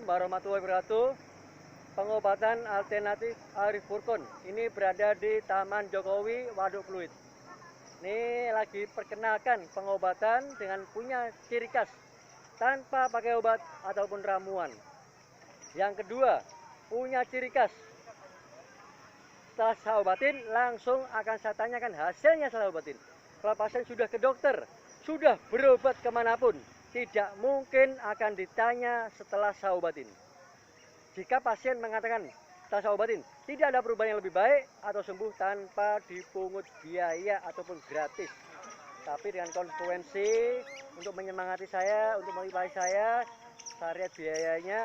warahmatullahi wabarakatuh. Pengobatan alternatif Arif Furqon. Ini berada di Taman Jokowi, Waduk Pluit. Ini lagi perkenalkan pengobatan dengan punya ciri khas tanpa pakai obat ataupun ramuan. Yang kedua, punya ciri khas. Setelah saya obatin, langsung akan saya tanyakan hasilnya setelah obatin. Kalau pasien sudah ke dokter, sudah berobat kemanapun, tidak mungkin akan ditanya setelah saya obatin. Jika pasien mengatakan setelah saya obatin tidak ada perubahan yang lebih baik atau sembuh tanpa dipungut biaya ataupun gratis, tapi dengan konsekuensi untuk menyemangati saya, untuk memotivasi saya lihat biayanya,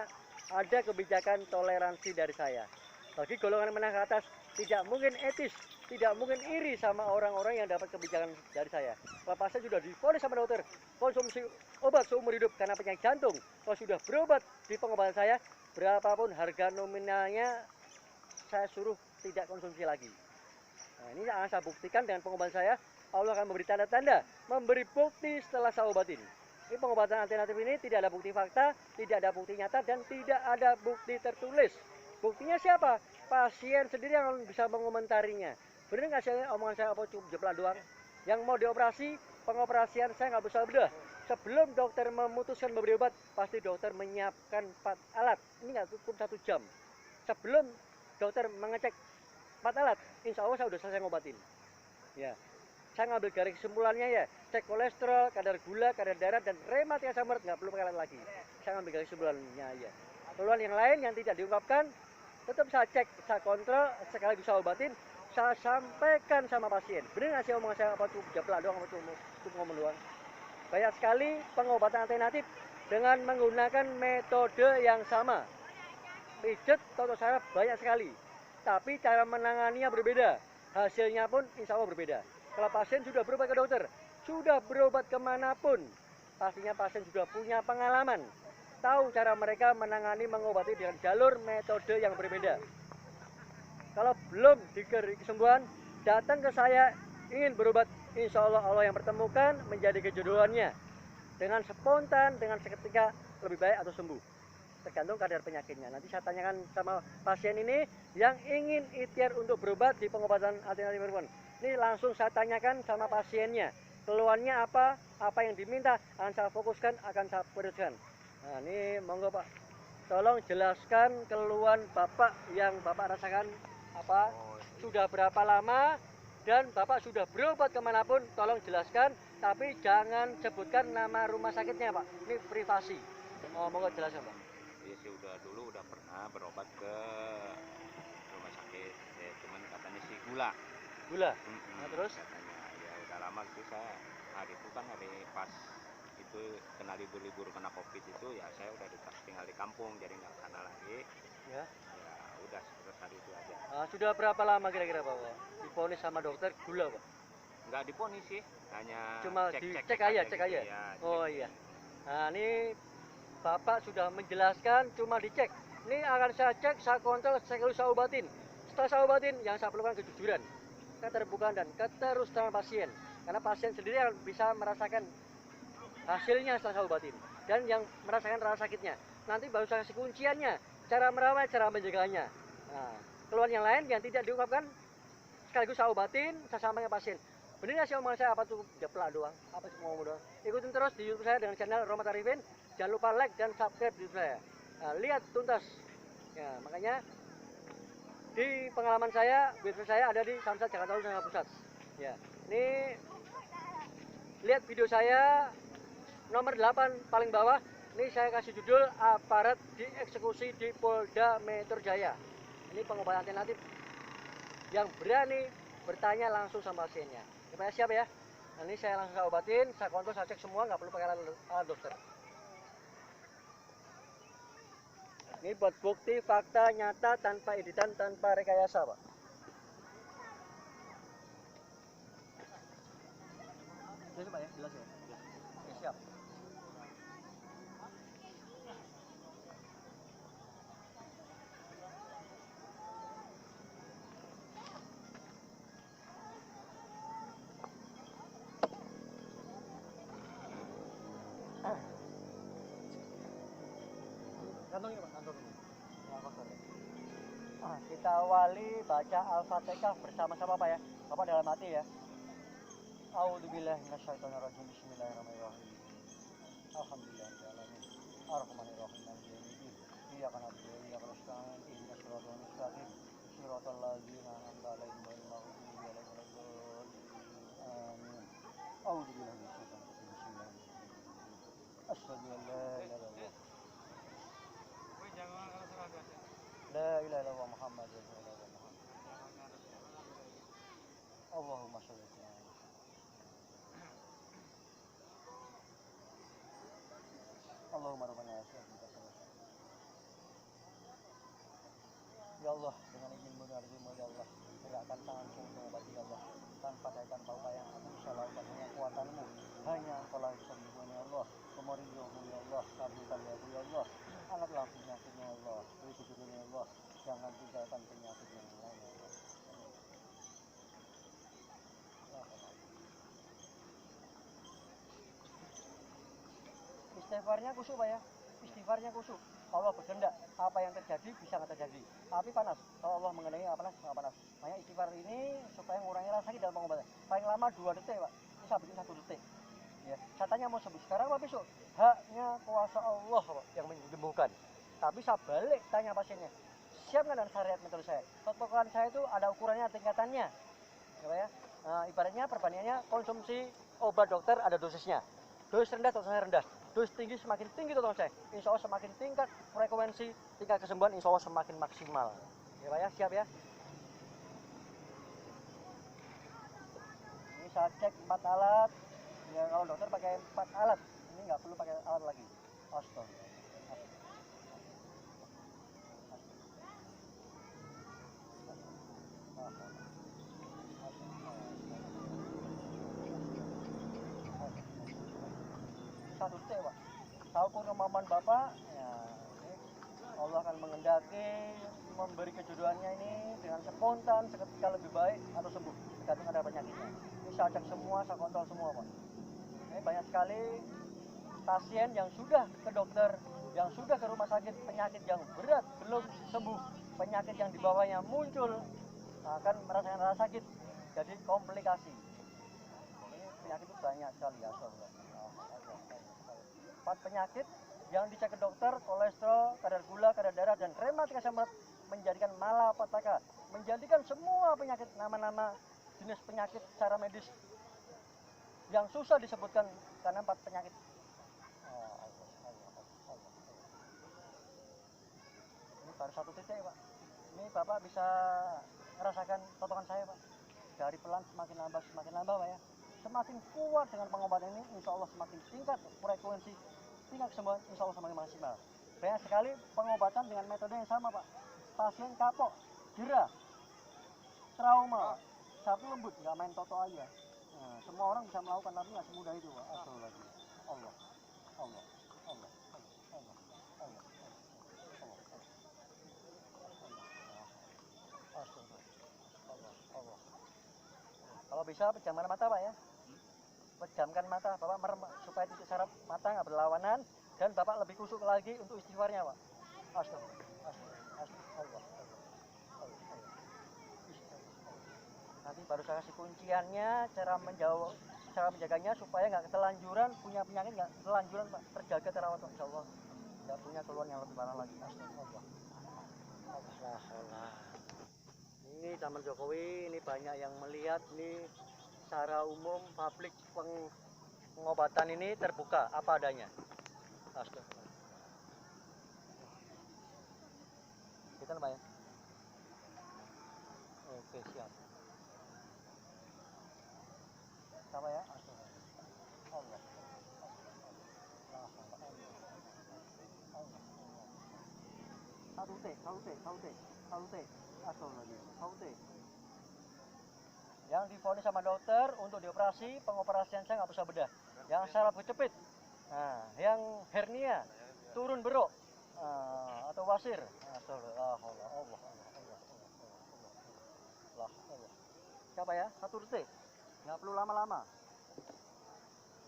ada kebijakan toleransi dari saya. Bagi golongan menengah ke atas, tidak mungkin etis, tidak mungkin iri sama orang-orang yang dapat kebijakan dari saya. Kalau pasien sudah divonis sama dokter konsumsi obat seumur hidup karena penyakit jantung, kalau sudah berobat di pengobatan saya, berapapun harga nominalnya, saya suruh tidak konsumsi lagi. Nah, ini akan saya buktikan dengan pengobatan saya. Allah akan memberi tanda-tanda, memberi bukti setelah saya obatin. Ini pengobatan alternatif ini tidak ada bukti fakta, tidak ada bukti nyata, dan tidak ada bukti tertulis. Buktinya siapa? Pasien sendiri yang bisa mengomentarinya. Benar nggak sih omongan saya apa cuma jeplak doang? Yang mau dioperasi, pengoperasian saya nggak bisa bedah. Sebelum dokter memutuskan memberi obat, pasti dokter menyiapkan 4 alat. Ini nggak cukup 1 jam. Sebelum dokter mengecek 4 alat, insya Allah saya sudah selesai ngobatin. Ya, saya ngambil garis kesimpulannya ya, cek kolesterol, kadar gula, kadar darah, dan rematik asam urat, nggak perlu pakai alat lagi. Saya ngambil garis kesimpulannya ya. Keluhan yang lain yang tidak diungkapkan, tetap saya cek, saya kontrol, sekaligus saya obatin, saya sampaikan sama pasien. Benar nggak sih omongan saya apa cukup japlak doang, apa cukup ngomong doang? Banyak sekali pengobatan alternatif dengan menggunakan metode yang sama. Pijet atau saya banyak sekali, tapi cara menanganinya berbeda. Hasilnya pun insya Allah berbeda. Kalau pasien sudah berobat ke dokter, sudah berobat kemanapun, pastinya pasien sudah punya pengalaman, tahu cara mereka menangani mengobati dengan jalur metode yang berbeda. Kalau belum diberi kesembuhan, datang ke saya ingin berobat, insya Allah Allah yang pertemukan menjadi kejodohannya. Dengan spontan, dengan seketika lebih baik atau sembuh. Tergantung kadar penyakitnya. Nanti saya tanyakan sama pasien ini yang ingin ikhtiar untuk berobat di pengobatan alternatif hormon. Ini langsung saya tanyakan sama pasiennya. Keluhannya apa yang diminta akan saya fokuskan, akan saya prioritaskan. Nah ini monggo Pak, tolong jelaskan keluhan Bapak yang Bapak rasakan apa, sudah berapa lama, dan Bapak sudah berobat kemanapun, tolong jelaskan, tapi jangan sebutkan nama rumah sakitnya Pak, ini privasi. Oh, monggo jelaskan Pak. Iya sih, dulu udah pernah berobat ke rumah sakit, ya, cuman katanya sih gula. Nah, terus katanya ya udah lama gitu, saya hari itu kan hari pas itu kena libur kena covid itu, ya saya udah tinggal di kampung jadi nggak kena lagi ya. Ya udah terus hari itu aja. Sudah berapa lama kira-kira Pak divonis sama dokter gula Pak? Nggak diponis sih, hanya cuma cek aja gitu, ya. Oh iya. Nah ini Bapak sudah menjelaskan, cuma dicek. Ini akan saya cek, saya kontrol, saya obatin. Setelah saya obatin, yang saya perlukan kejujuran, keterbukaan, dan keterusan pasien. Karena pasien sendiri yang bisa merasakan hasilnya setelah saya obatin. Dan yang merasakan rasa sakitnya. Nanti baru saya kasih kunciannya, cara merawat, cara menjaganya. Nah, keluhan yang lain yang tidak diungkapkan, sekaligus saya obatin, saya sampaikan ke pasien. Bener nggak sih omongan saya apa tuh jeplak doang, apa cuma ngomong doang? Ikutin terus di YouTube saya dengan channel Rohmat Arifin. Jangan lupa like dan subscribe di YouTube saya. Nah, lihat tuntas. Ya, makanya di pengalaman saya, website saya ada di Samsat Jakarta Pusat. Ya, ini lihat video saya nomor 8 paling bawah. Ini saya kasih judul aparat dieksekusi di Polda Metro Jaya. Ini pengobatan alternatif yang berani bertanya langsung sama pasiennya. Supaya siap ya. Nah, ini saya langsung obatin, saya kontrol, saya cek semua, nggak perlu pakai alat dokter. Ini buat bukti fakta nyata tanpa editan, tanpa rekayasa Pak. Jelas Pak ya, jelas ya. Oke, siap. Kantongnya Pak, kantong ini. Yang kotor ya. Kita awali baca Al-Fatihah bersama-sama Pak ya. Bapak dalam hati ya. A'udzubillahi minasyaitonirrajim. Bismillahirrahmanirrahim. Alhamdulillahirabbil alamin. Arrahmanirrahim. Maliki yaumiddin. Iyyaka na'budu wa iyyaka nasta'in. Ihdinas siratal mustaqim. Siratal ladzina an'amta 'alaihim ghairil maghdubi 'alaihim waladdallin. Amin. A'udzubillahi minasyaitonir rajim. Bismillahirrahmanirrahim. Asyhadu an la ilaha illallah. La ilaha illallah Muhammadur Rasulullah. Allahumma shalli ala Allahumma rabbana ya Allah, dengan izin-Mu dan rezeki-Mu ya Allah, gerakkan tangan-Mu untuk mengobati ya Allah, tanpa daya tanpa upaya yang aku bisa lakukan, hanya kuatanmu, hanya Engkau lah bisa menyembuhkan ya Allah, pemerintahmu ya Allah, kabulkan ya Allah ya Allah, angkatlah penyakitnya ya Allah, beri kejujuran ya Allah, jangan tinggalkan penyakitnya ya Allah. Istighfarnya kusuk Pak ya, istighfarnya kusuk. Allah berkehendak, apa yang terjadi bisa nggak terjadi. Api panas, kalau Allah mengenai nggak panas, nggak panas. Makanya istighfar ini supaya mengurangi rasa sakit dalam pengobatan. Paling lama 2 detik Pak, bisa bikin 1 detik. Ya, katanya mau sembuh sekarang Pak besok. Haknya kuasa Allah Pak yang menyembuhkan. Tapi saya balik tanya pasiennya, siap nggak dengan syariat metode saya? Totokan saya itu ada ukurannya, tingkatannya. Ya Pak ya. Nah, ibaratnya perbandingannya konsumsi obat dokter ada dosisnya. Dosis rendah dosisnya rendah. Dosis tinggi semakin tinggi total saya. Insya Allah semakin tingkat frekuensi, tingkat kesembuhan insya Allah semakin maksimal. Ya Pak ya, siap ya. Ini saya cek 4 alat. Ya kalau dokter pakai 4 alat, ini nggak perlu pakai alat lagi. Astaga. Satu detik Pak. Tahu kemampuan Bapak, ya, Allah akan mengendaki memberi kejodohannya ini dengan spontan, seketika lebih baik atau sembuh, tergantung ada penyakitnya. Ini saya cek semua, saya kontrol semua Pak. Ini banyak sekali pasien yang sudah ke dokter, yang sudah ke rumah sakit, penyakit yang berat belum sembuh, penyakit yang dibawanya muncul akan merasakan rasa sakit, jadi komplikasi. Ini penyakit itu banyak sekali ya, 4 penyakit yang dicek ke dokter, kolesterol, kadar gula, kadar darah, dan rematik asam urat, menjadikan malapetaka, menjadikan semua penyakit, nama-nama jenis penyakit secara medis yang susah disebutkan karena 4 penyakit. Ini baru 1 titik Pak. Ini Bapak bisa merasakan potongan saya Pak. Dari pelan semakin lambat Pak ya. Semakin kuat dengan pengobatan ini, insya Allah semakin tingkat frekuensi, tingkat kesembuhan, insya Allah semakin maksimal. Banyak sekali pengobatan dengan metode yang sama Pak. Pasien kapok, jerah, trauma, satu lembut, nggak main toto aja. Nah, semua orang bisa melakukan, tapi nggak semudah itu Pak. Astagfirullahaladzim. Allah, Allah, Allah, Allah, Allah, Allah, Allah. Kalau bisa pejamkan mata Pak ya. Pejamkan mata, Bapak merem supaya titik saraf mata nggak berlawanan, dan Bapak lebih kusuk lagi untuk istighfarnya Pak. Nanti baru saya kasih kunciannya, cara menjaganya supaya nggak ketelanjuran, punya penyakit nggak ketelanjuran Pak, terjaga terawat Pak, insya Allah nggak punya keluhan yang lebih parah lagi. Ini Taman Jokowi, ini banyak yang melihat, ini secara umum publik pengobatan ini terbuka apa adanya. Astagfirullah. Kita Pak ya. Oke, siap. Sama ya. Allah. Satu T. Astagfirullah. Yang divonis sama dokter untuk dioperasi, pengoperasian saya nggak bisa bedah. Yang saraf kejepit, nah, yang hernia, turun beruk, atau wasir. Siapa ya? 1 detik, nggak perlu lama-lama.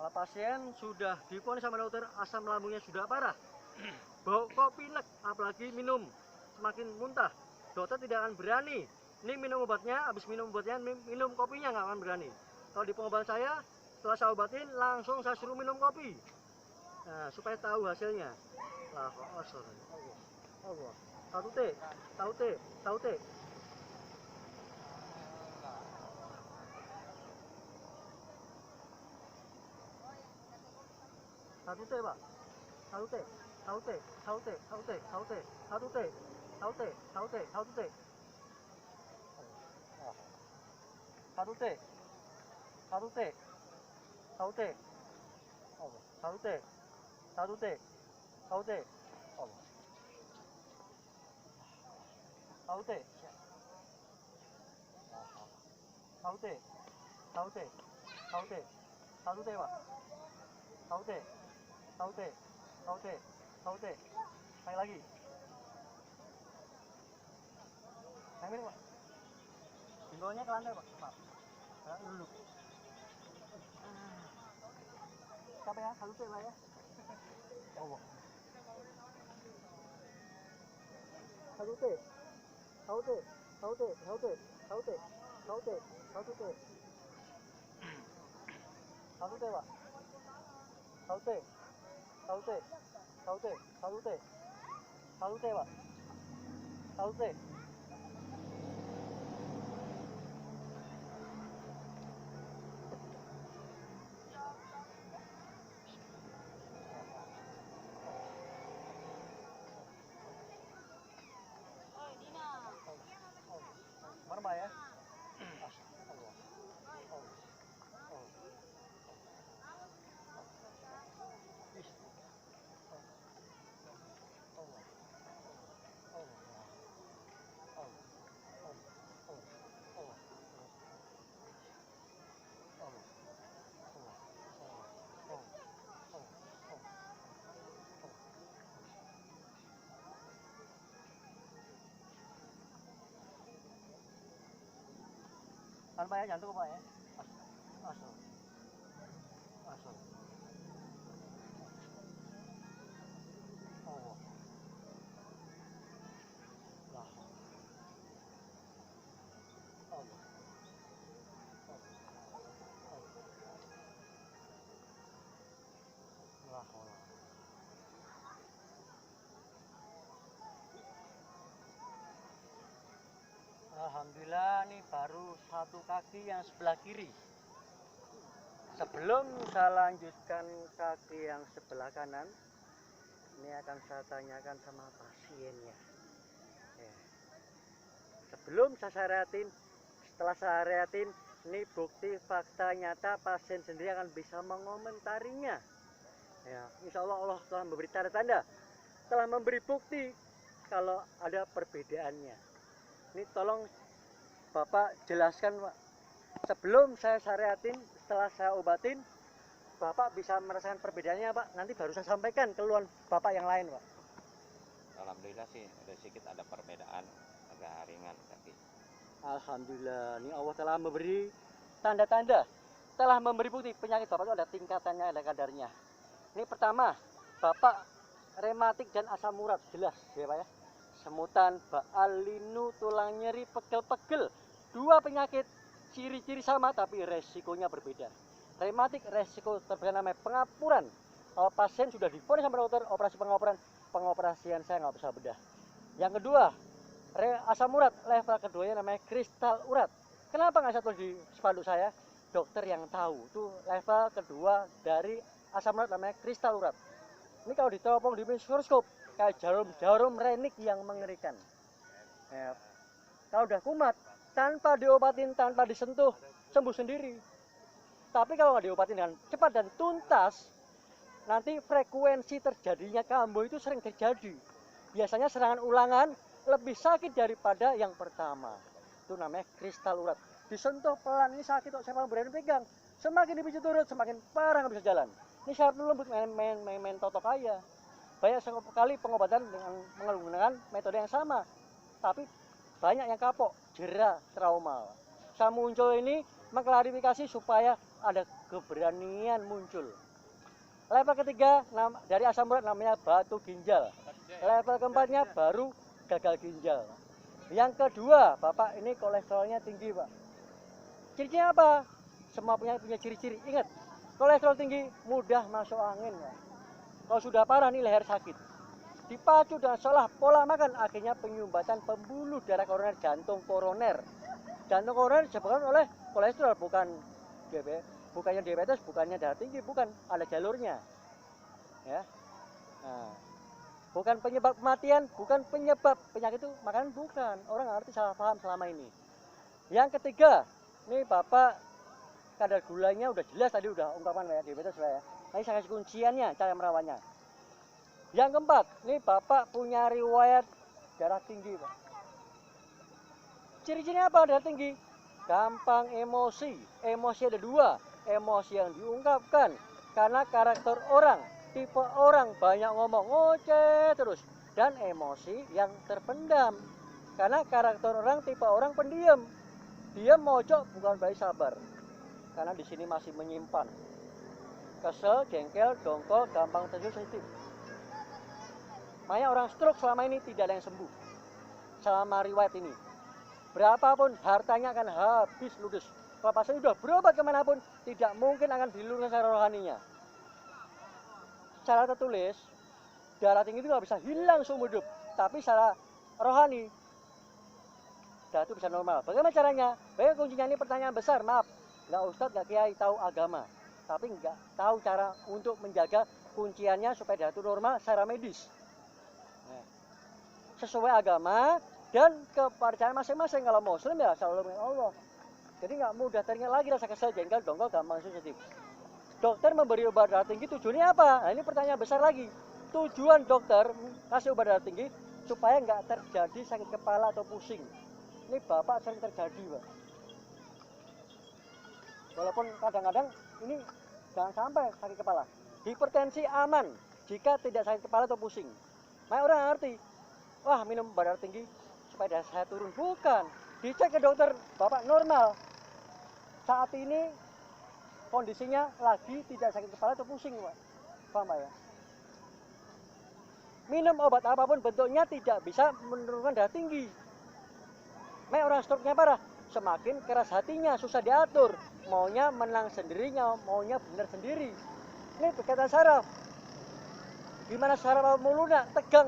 Kalau pasien sudah divonis sama dokter, asam lambungnya sudah parah, bau kopi pilek, apalagi minum semakin muntah, dokter tidak akan berani. Ini minum obatnya, habis minum obatnya, minum kopinya nggak akan berani. Kalau di pengobatan saya, setelah saya obatin, langsung saya suruh minum kopi. Nah, supaya tahu hasilnya. Lah, Allah. Tahu teh, tahu teh, tahu teh. Tahu teh, Pak. Tahu teh, tahu teh, tahu teh, tahu teh, tahu teh, tahu teh, tahu teh, tahu teh, tahu teh. Tahu teh, tahu teh, tahu teh. Tahu teh, tahu teh, tahu teh. Tahu teh, tahu teh, tahu teh, tahu teh, tahu teh, Pak. Tahu teh, tahu teh, tahu teh, tahu teh. Sekali lagi. Yang ini, Pak. Jempolnya ke lantai, Pak. Pak. Dulu. Siapa ya? Tahu teh, Pak ya. Allah. Tahu teh, tahu teh, tahu teh, tahu teh, tahu teh, tahu teh, tahu teh. Tahu teh, Pak. Tahu teh, tahu teh, tahu teh, tahu teh, tahu teh, Pak. Tahu teh. Mana, Pak ya? Kan Pak ya, jantung Pak ya. Asal. Asal. Allah. Lah. Allah. Lah. Alhamdulillah, nih baru satu kaki yang sebelah kiri. Sebelum saya lanjutkan kaki yang sebelah kanan, ini akan saya tanyakan sama pasiennya. Ya. Sebelum saya syariatin, setelah saya syariatin, ini bukti fakta nyata pasien sendiri akan bisa mengomentarinya. Ya, insya Allah telah memberi tanda-tanda, telah memberi bukti kalau ada perbedaannya. Ini tolong Bapak jelaskan, Pak. Sebelum saya syariatin, setelah saya obatin, Bapak bisa merasakan perbedaannya, Pak. Nanti baru saya sampaikan keluhan Bapak yang lain, Pak. Alhamdulillah sih sedikit ada perbedaan, agak ringan tapi. Alhamdulillah, ini Allah telah memberi tanda-tanda, telah memberi bukti penyakit Bapak itu ada tingkatannya, ada kadarnya. Ini pertama, Bapak rematik dan asam urat, jelas ya Pak ya. Semutan, baal, linu, tulang nyeri, pegel-pegel. Dua penyakit ciri-ciri sama tapi resikonya berbeda. Rematik resiko terbesar namanya pengapuran. Kalau pasien sudah divonis sama dokter operasi pengoperasian saya nggak bisa bedah. Yang kedua, asam urat level keduanya namanya kristal urat. Kenapa nggak satu di spanduk saya? Dokter yang tahu itu level kedua dari asam urat namanya kristal urat. Ini kalau diteropong di mikroskop kayak jarum renik yang mengerikan. Ya. Kalau udah kumat, tanpa diobatin, tanpa disentuh, sembuh sendiri. Tapi kalau nggak diobatin dengan cepat dan tuntas, nanti frekuensi terjadinya kambuh itu sering terjadi. Biasanya serangan ulangan lebih sakit daripada yang pertama. Itu namanya kristal urat. Disentuh pelan, ini sakit kok, saya berani pegang. Semakin dipicu turut, semakin parah nggak bisa jalan. Ini saya perlu lembut main totok aja. Banyak sekali pengobatan dengan menggunakan metode yang sama, tapi banyak yang kapok, jera, trauma. Saya muncul ini mengklarifikasi supaya ada keberanian muncul. Level ketiga dari asam urat namanya batu ginjal. Level keempatnya baru gagal ginjal. Yang kedua, Bapak ini kolesterolnya tinggi, Pak. Ciri-cirinya apa? Semua punya ciri-ciri. Ingat, kolesterol tinggi mudah masuk angin, Pak. Kalau sudah parah nih leher sakit. Dipacu dengan salah pola makan, akhirnya penyumbatan pembuluh darah koroner, jantung koroner. Jantung koroner disebabkan oleh kolesterol, bukannya diabetes, bukannya darah tinggi, bukan, ada jalurnya. Ya. Nah, bukan penyebab kematian, bukan penyebab penyakit itu makanan, bukan. Orang ngerti, salah paham selama ini. Yang ketiga, nih Bapak kadar gulanya udah jelas tadi, udah ungkapan ya, diabetes ya. Nanti saya kasih kunciannya, cara merawatnya. Yang keempat, nih Bapak punya riwayat darah tinggi, Pak. Ciri-cirinya apa darah tinggi? Gampang emosi. Emosi ada dua, emosi yang diungkapkan karena karakter orang, tipe orang banyak ngomong, ngoceh terus, dan emosi yang terpendam karena karakter orang, tipe orang pendiam. Diam mojok bukan berarti sabar, karena di sini masih menyimpan kesel, jengkel, dongkol, gampang sensitif. Makanya orang stroke selama ini tidak ada yang sembuh selama riwayat ini. Berapapun hartanya akan habis ludes. Kalau pasien sudah berobat kemanapun, tidak mungkin akan diluruskan secara rohaninya. Secara tertulis, darah tinggi itu nggak bisa hilang seumur hidup. Tapi secara rohani, darah itu bisa normal. Bagaimana caranya? Baik, kuncinya ini pertanyaan besar, maaf. Nggak ustadz, nggak kiai tahu agama. Tapi nggak tahu cara untuk menjaga kunciannya supaya darah itu normal secara medis. Sesuai agama dan kepercayaan masing-masing. Kalau muslim ya selalu dengan Allah, jadi nggak mudah teringat lagi rasa kesel, jengkel, dongkol, gampang sensitif. Dokter memberi obat darah tinggi tujuannya apa? Nah, ini pertanyaan besar lagi. Tujuan dokter kasih obat darah tinggi supaya nggak terjadi sakit kepala atau pusing. Ini Bapak sering terjadi, Pak. Walaupun kadang-kadang ini jangan sampai sakit kepala. Hipertensi aman jika tidak sakit kepala atau pusing. Makanya orang ngerti, wah minum obat darah tinggi supaya darah saya turun. Bukan, dicek ke dokter, Bapak normal. Saat ini kondisinya lagi tidak sakit kepala atau pusing, Pak. Paham, Pak ya? Minum obat apapun bentuknya tidak bisa menurunkan darah tinggi. Makanya orang stroke-nya parah, semakin keras hatinya, susah diatur. Maunya menang sendirinya, maunya benar sendiri. Ini berkaitan saraf. Gimana saraf mau lunak, tegang,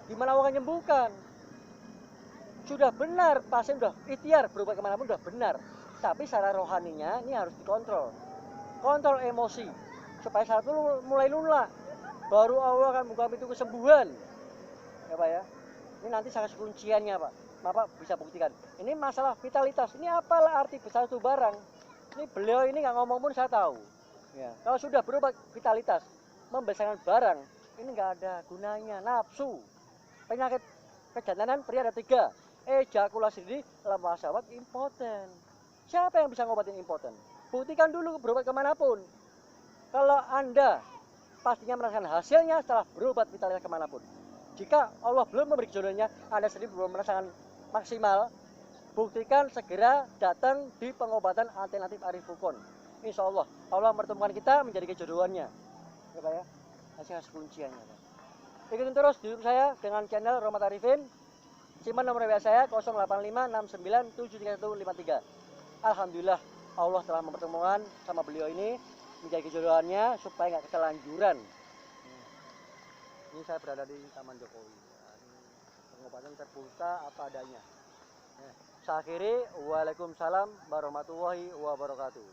gimana orang nyembuhkan? Sudah benar, pasien sudah ikhtiar berobat kemanapun sudah benar. Tapi secara rohaninya ini harus dikontrol. Kontrol emosi supaya saraf itu mulai lunak. Baru Allah akan buka pintu kesembuhan. Ya Pak ya. Ini nanti saya kasih kunciannya, Pak. Bapak bisa buktikan. Ini masalah vitalitas. Ini apalah arti besar itu barang. Ini beliau ini nggak ngomong pun saya tahu. Ya. Kalau sudah berobat vitalitas, membesarkan barang, ini nggak ada gunanya. Nafsu, penyakit kejantanan pria ada 3, ejakulasi dini, lemah syahwat, impoten. Siapa yang bisa ngobatin impoten? Buktikan dulu berobat kemanapun. Kalau Anda pastinya merasakan hasilnya setelah berobat vitalitas kemanapun. Jika Allah belum memberi jodohnya, Anda sendiri belum merasakan maksimal, buktikan segera datang di pengobatan alternatif Arif Furqon. Insya Allah, Allah mempertemukan kita menjadi kejodohannya. Ya Pak ya, kasih kunciannya, Pak. Ikutin terus di YouTube saya dengan channel Rahmat Arifin. Simpan nomor WA saya 0856973153. Alhamdulillah, Allah telah mempertemukan sama beliau ini menjadi kejodohannya supaya nggak ketelanjuran. Ini saya berada di Taman Jokowi. Pengobatan terpulsa apa adanya. Saya akhiri, waalaikumsalam warahmatullahi wabarakatuh.